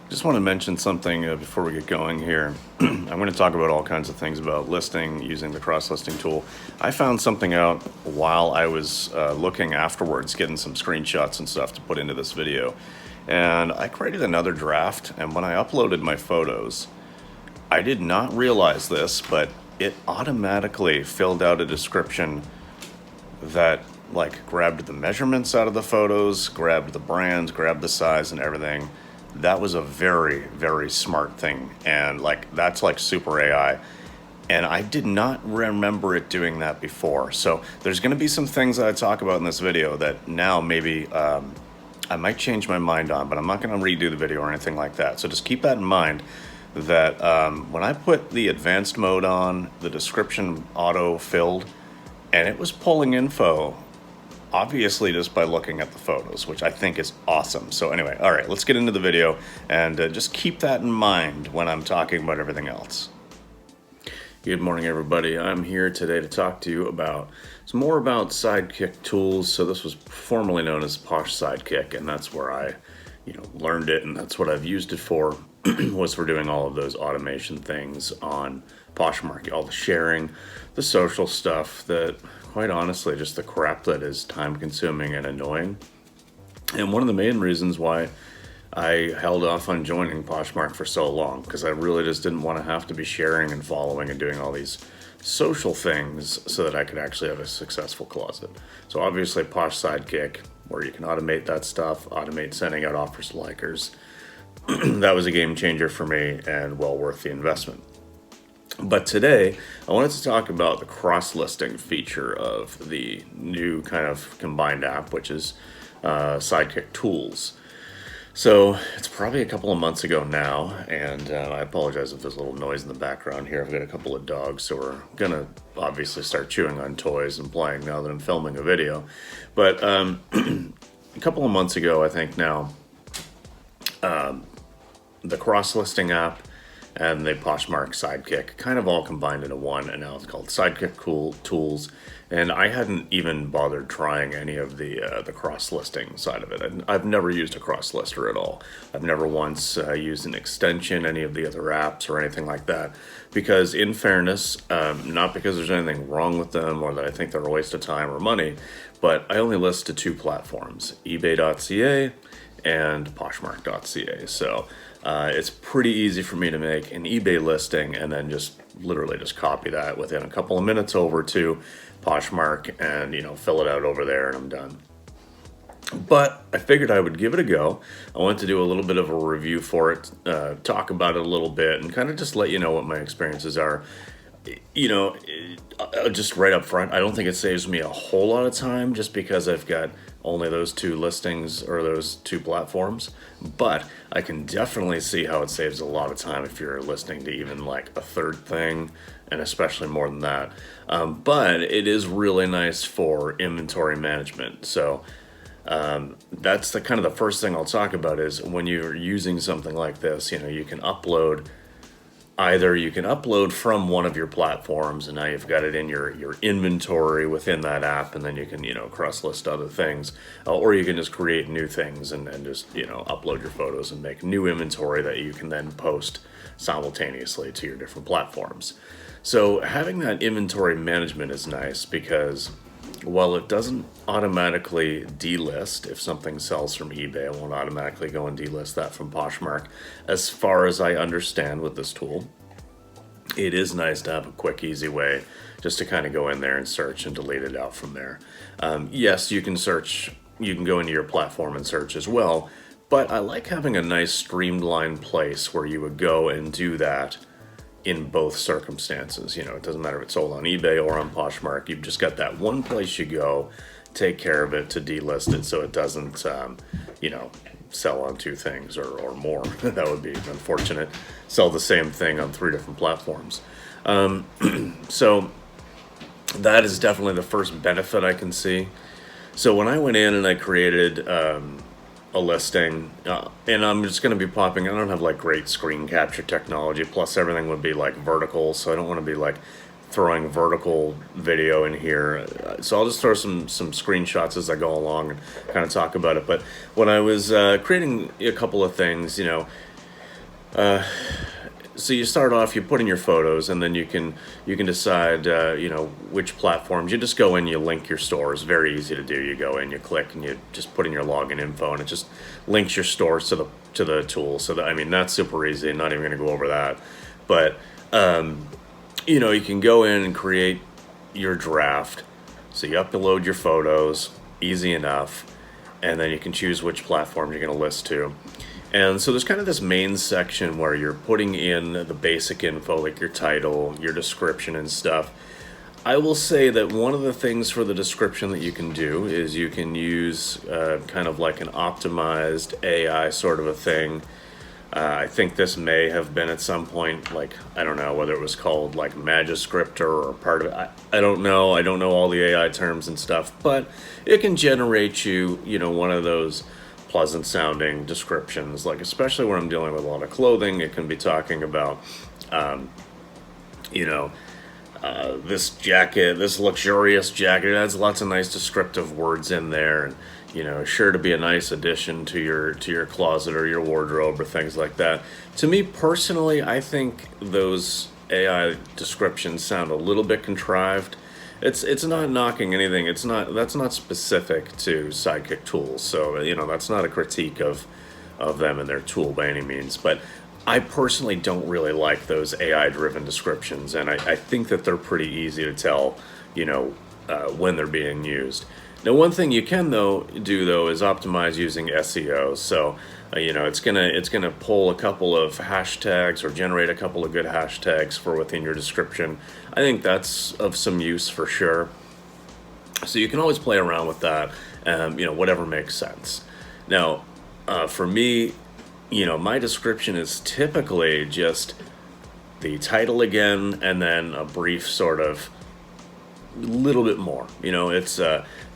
Just want to mention something before we get going here. I'm going to talk about all kinds of things about listing using the cross-listing tool. I found something out while I was looking afterwards, getting some screenshots and stuff to put into this video. And I created another draft, and when I uploaded my photos, I did not realize this, but it automatically filled out a description that grabbed the measurements out of the photos, grabbed the brands, grabbed the size and everything. That was a very, very smart thing. And that's like super AI. And I did not remember it doing that before. So there's going to be some things that I talk about in this video that now maybe I might change my mind on, but I'm not going to redo the video or anything like that. So just keep that in mind that when I put the advanced mode on, the description auto filled, and it was pulling info obviously just by looking at the photos, which I think is awesome. So anyway, all right, let's get into the video, and just keep that in mind when I'm talking about everything else. Good morning, everybody. I'm here today to talk to you about some more about Sidekick Tools. So this was formerly known as Posh Sidekick, and that's where I learned it, and that's what I've used it for, was for doing all of those automation things on Poshmark, all the sharing, the social stuff that, quite honestly, just the crap that is time consuming and annoying. And one of the main reasons why I held off on joining Poshmark for so long, because I really just didn't want to have to be sharing and following and doing all these social things so that I could actually have a successful closet. So obviously Posh Sidekick, where you can automate that stuff, automate sending out offers to likers, that was a game changer for me and well worth the investment. But today, I wanted to talk about the cross-listing feature of the new kind of combined app, which is Sidekick Tools. So it's probably a couple of months ago now, and I apologize if there's a little noise in the background here. I've got a couple of dogs, so we're going to obviously start chewing on toys and playing now that I'm filming a video. But a couple of months ago, I think now, the cross-listing app and the Poshmark Sidekick kind of all combined into one, and now it's called Sidekick Tools. And I hadn't even bothered trying any of the cross-listing side of it. I've never used a cross-lister at all. I've never once used an extension, any of the other apps or anything like that, because in fairness, not because there's anything wrong with them or that I think they're a waste of time or money, but I only list to two platforms, ebay.ca and poshmark.ca. So it's pretty easy for me to make an eBay listing and then just literally just copy that within a couple of minutes over to Poshmark and fill it out over there, and I'm done. But I figured I would give it a go. I wanted to do a little bit of a review for it, talk about it a little bit, and kind of just let you know what my experiences are. Just right up front, I don't think it saves me a whole lot of time just because I've got only those two listings or those two platforms, but I can definitely see how it saves a lot of time if you're listening to even like a third thing, and especially more than that. But it is really nice for inventory management. So that's the kind of the first thing I'll talk about is when you're using something like this, you can upload. Either you can upload from one of your platforms and now you've got it in your inventory within that app, and then you can, cross-list other things, or you can just create new things and just, upload your photos and make new inventory that you can then post simultaneously to your different platforms. So having that inventory management is nice because while it doesn't automatically delist if something sells from eBay, it won't automatically go and delist that from Poshmark. As far as I understand with this tool, it is nice to have a quick, easy way just to kind of go in there and search and delete it out from there. Yes, you can search, you can go into your platform and search as well, but I like having a nice streamlined place where you would go and do that in both circumstances. It doesn't matter if it's sold on eBay or on Poshmark. You've just got that one place you go, take care of it to delist it so it doesn't, sell on two things or more. That would be unfortunate. Sell the same thing on three different platforms. So that is definitely the first benefit I can see. So when I went in and I created a listing, and I'm just going to be popping, I don't have great screen capture technology, plus everything would be vertical, so I don't want to be throwing vertical video in here. So I'll just throw some screenshots as I go along and kind of talk about it. But when I was creating a couple of things, So you start off, you put in your photos, and then you can decide, which platforms. You just go in, you link your stores. Very easy to do. You go in, you click, and you just put in your login info, and it just links your stores to the tool. So that, I mean, that's super easy. I'm not even going to go over that, but you can go in and create your draft. So you upload your photos, easy enough, and then you can choose which platform you're going to list to. And so there's kind of this main section where you're putting in the basic info, like your title, your description and stuff. I will say that one of the things for the description that you can do is you can use kind of like an optimized AI sort of a thing. I think this may have been at some point, like, I don't know whether it was called like Magiscriptor or part of it. I don't know. I don't know all the AI terms and stuff, but it can generate you, one of those pleasant sounding descriptions, like especially when I'm dealing with a lot of clothing. It can be talking about, this jacket, this luxurious jacket. It has lots of nice descriptive words in there, and sure to be a nice addition to your closet or your wardrobe or things like that. To me personally, I think those AI descriptions sound a little bit contrived. It's not knocking anything. That's not specific to Sidekick Tools. So that's not a critique of them and their tool by any means. But I personally don't really like those AI driven descriptions, and I think that they're pretty easy to tell, when they're being used. Now, one thing you can do is optimize using SEO. So, it's gonna pull a couple of hashtags or generate a couple of good hashtags for within your description. I think that's of some use for sure. So you can always play around with that, whatever makes sense. Now, for me, my description is typically just the title again, and then a brief sort of little bit more. It's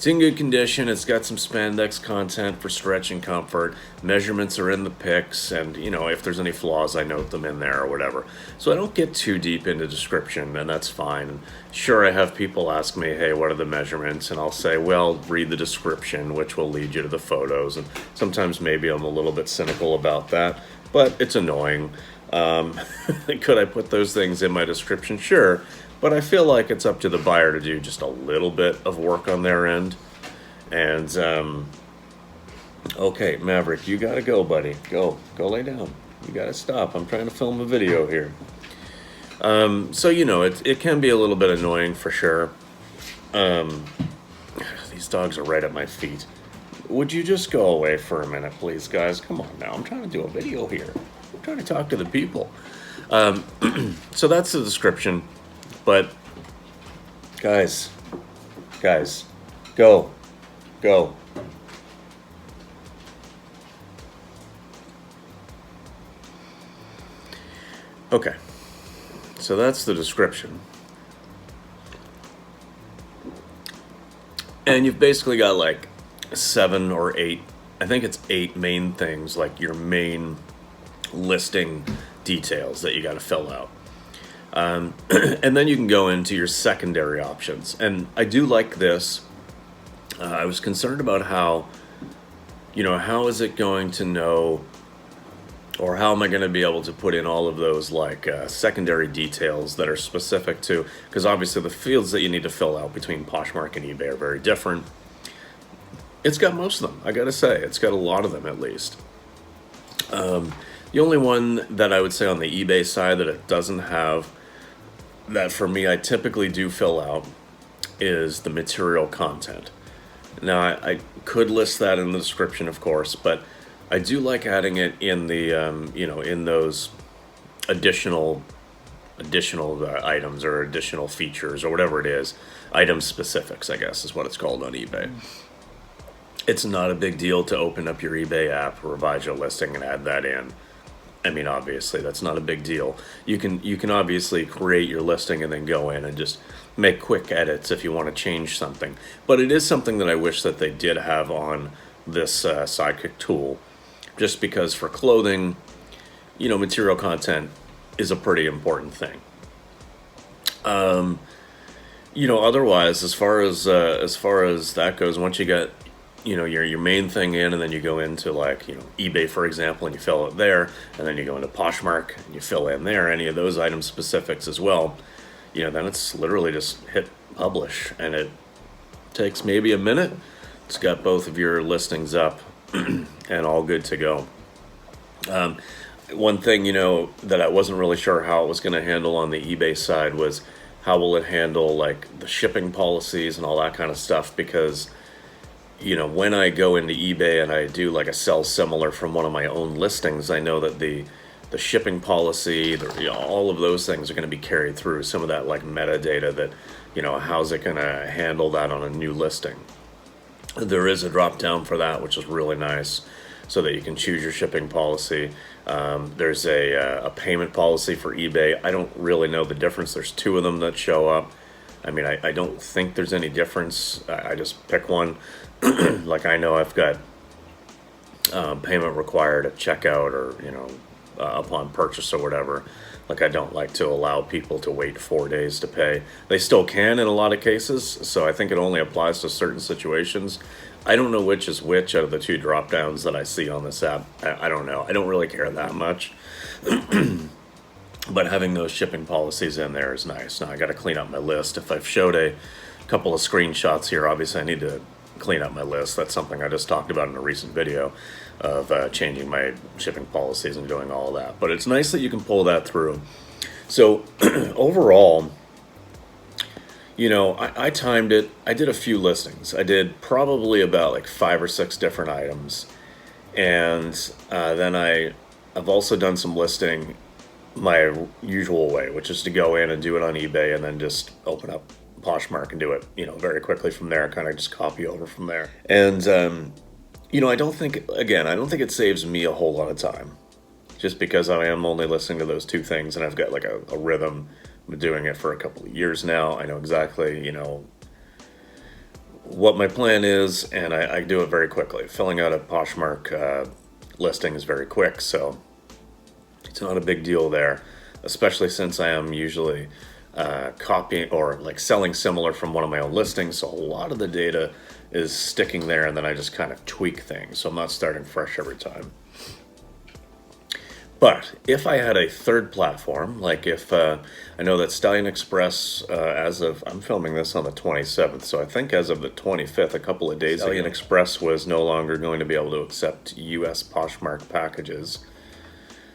in good condition. It's got some spandex content for stretch and comfort. Measurements are in the pics, and if there's any flaws, I note them in there or whatever. So I don't get too deep into description, and that's fine. And sure, I have people ask me, hey, what are the measurements? And I'll say, well, read the description, which will lead you to the photos. And sometimes maybe I'm a little bit cynical about that, but it's annoying. Could I put those things in my description? Sure. But I feel like it's up to the buyer to do just a little bit of work on their end. And, okay, Maverick, you gotta go, buddy. Go lay down. You gotta stop. I'm trying to film a video here. So, it can be a little bit annoying for sure. These dogs are right at my feet. Would you just go away for a minute, please, guys? Come on now. I'm trying to do a video here. I'm trying to talk to the people. So that's the description. But guys, go. Okay, so that's the description. And you've basically got like 7 or 8, I think it's 8 main things, like your main listing details that you got to fill out. And then you can go into your secondary options. And I do like this. I was concerned about how is it going to know, or how am I going to be able to put in all of those like secondary details that are specific to, because obviously the fields that you need to fill out between Poshmark and eBay are very different. It's got most of them, I gotta say. It's got a lot of them at least. The only one that I would say on the eBay side that it doesn't have, that for me I typically do fill out, is the material content. Now I could list that in the description, of course, but I do like adding it in the in those additional items or additional features or whatever it is, item specifics, I guess is what it's called on eBay. It's not a big deal to open up your eBay app, revise your listing, and add that in. I mean, obviously, that's not a big deal. You can obviously create your listing and then go in and just make quick edits if you want to change something. But it is something that I wish that they did have on this Sidekick tool, just because for clothing, material content is a pretty important thing. Otherwise, as far as that goes, once you get your main thing in, and then you go into like, eBay, for example, and you fill it there, and then you go into Poshmark and you fill in there any of those item specifics as well, then it's literally just hit publish, and it takes maybe a minute. It's got both of your listings up and all good to go. One thing, that I wasn't really sure how it was going to handle on the eBay side was how will it handle like the shipping policies and all that kind of stuff, because when I go into eBay and I do like a sell similar from one of my own listings, I know that the shipping policy, all of those things are going to be carried through. Some of that like metadata that, how's it going to handle that on a new listing? There is a drop down for that, which is really nice, so that you can choose your shipping policy. There's a payment policy for eBay. I don't really know the difference. There's two of them that show up. I mean, I don't think there's any difference. I just pick one. Like I know I've got payment required at checkout, or upon purchase or whatever. Like I don't like to allow people to wait 4 days to pay. They still can in a lot of cases, so I think it only applies to certain situations. I don't know which is which out of the two drop downs that I see on this app. I don't know. I don't really care that much. But having those shipping policies in there is nice. Now I got to clean up my list. If I've showed a couple of screenshots here, obviously I need to clean up my list. That's something I just talked about in a recent video of changing my shipping policies and doing all of that. But it's nice that you can pull that through. So overall, I timed it. I did a few listings. I did probably about like 5 or 6 different items. And then I've also done some listing my usual way, which is to go in and do it on eBay and then just open up Poshmark and do it, very quickly from there, kind of just copy over from there. And, I don't think it saves me a whole lot of time, just because I am only listening to those two things, and I've got like a rhythm. I've been doing it for a couple of years now. I know exactly, what my plan is, and I do it very quickly. Filling out a Poshmark listing is very quick, so it's not a big deal there, especially since I am usually copying or like selling similar from one of my own listings. So a lot of the data is sticking there, and then I just kind of tweak things. So I'm not starting fresh every time. But if I had a third platform, like if I know that Stallion Express, I'm filming this on the 27th, so I think as of the 25th, a couple of days ago, Stallion Express was no longer going to be able to accept US Poshmark packages.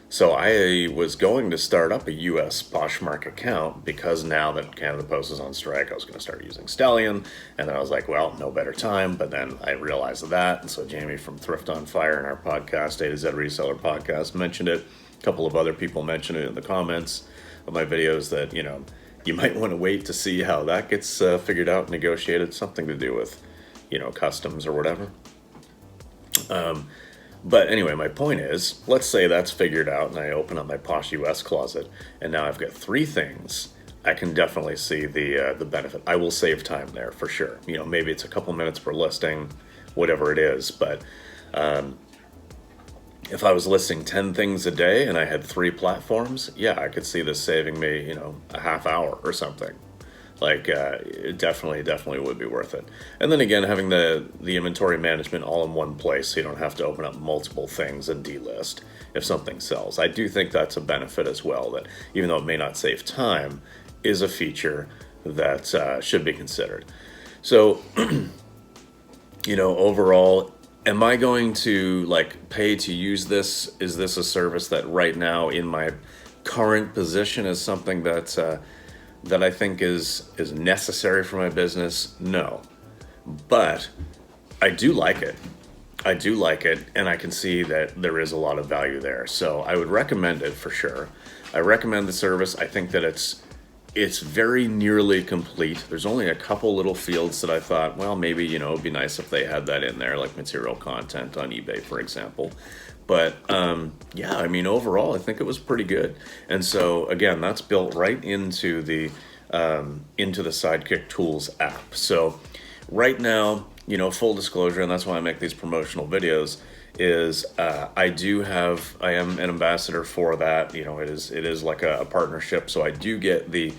So I was going to start up a US Poshmark account, because now that Canada Post is on strike, I was going to start using Stallion. And then I was like, well, no better time. But then I realized that. And so Jamie from Thrift on Fire in our podcast, A to Z Reseller podcast, mentioned it. A couple of other people mentioned it in the comments of my videos that, you might want to wait to see how that gets figured out and negotiated. Something to do with, customs or whatever. But anyway, my point is, let's say that's figured out and I open up my Posh US closet, and now I've got 3 things. I can definitely see the benefit. I will save time there for sure. Maybe it's a couple minutes per listing, whatever it is. But if I was listing 10 things a day and I had 3 platforms, yeah, I could see this saving me, a half hour or something. Like, it definitely would be worth it. And then again, having the inventory management all in one place, so you don't have to open up multiple things and delist if something sells. I do think that's a benefit as well, that even though it may not save time, is a feature that should be considered. So, overall, am I going to like pay to use this? Is this a service that right now in my current position is something that I think is necessary for my business? No. But I do like it. And I can see that there is a lot of value there. So I would recommend it for sure. I recommend the service. I think that it's very nearly complete. There's only a couple little fields that I thought, well, maybe, it'd be nice if they had that in there, like material content on eBay, for example. But yeah, overall, I think it was pretty good. And so again, that's built right into the Sidekick Tools app. So right now, full disclosure, and that's why I make these promotional videos, is I am an ambassador for that. It is like a partnership. So I do get the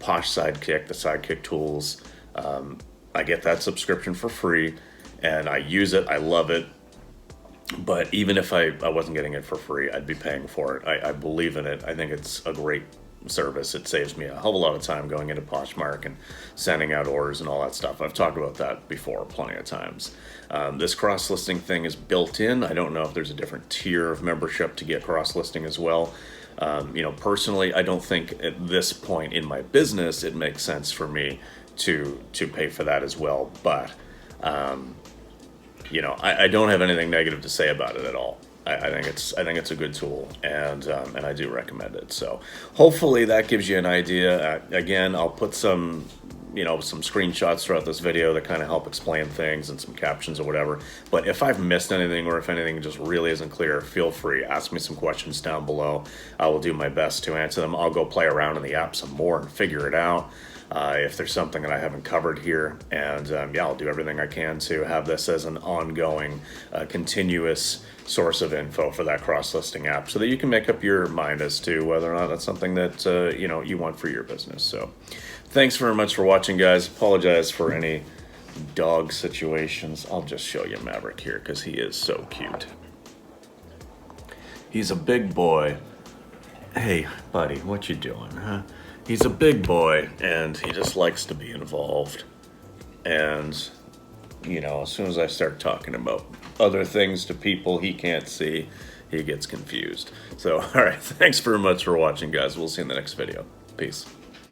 Posh Sidekick, the Sidekick Tools. I get that subscription for free. and I use it, I love it. But even if I wasn't getting it for free, I'd be paying for it. I believe in it. I think it's a great service. It saves me a hell of a lot of time going into Poshmark and sending out orders and all that stuff. I've talked about that before plenty of times. This cross-listing thing is built in. I don't know if there's a different tier of membership to get cross-listing as well. You know, personally, I don't think at this point in my business it makes sense for me to pay for that as well. But you know, I don't have anything negative to say about it at all. I think it's a good tool, and I do recommend it. So hopefully that gives you an idea. Again, I'll put some, you know, some screenshots throughout this video that kind of help explain things and some captions or whatever. But if I've missed anything, or if anything just really isn't clear, feel free, ask me some questions down below. I will do my best to answer them. I'll go play around in the app some more and figure it out. If there's something that I haven't covered here, and yeah, I'll do everything I can to have this as an ongoing, continuous source of info for that cross-listing app, so that you can make up your mind as to whether or not that's something that you know, you want for your business. So thanks very much for watching, guys. Apologize for any dog situations. I'll just show you Maverick here because he is so cute. He's a big boy. Hey buddy, what you doing, huh? He's a big boy, and he just likes to be involved. And, you know, as soon as I start talking about other things to people he can't see, he gets confused. So, all right, thanks very much for watching, guys. We'll see you in the next video. Peace.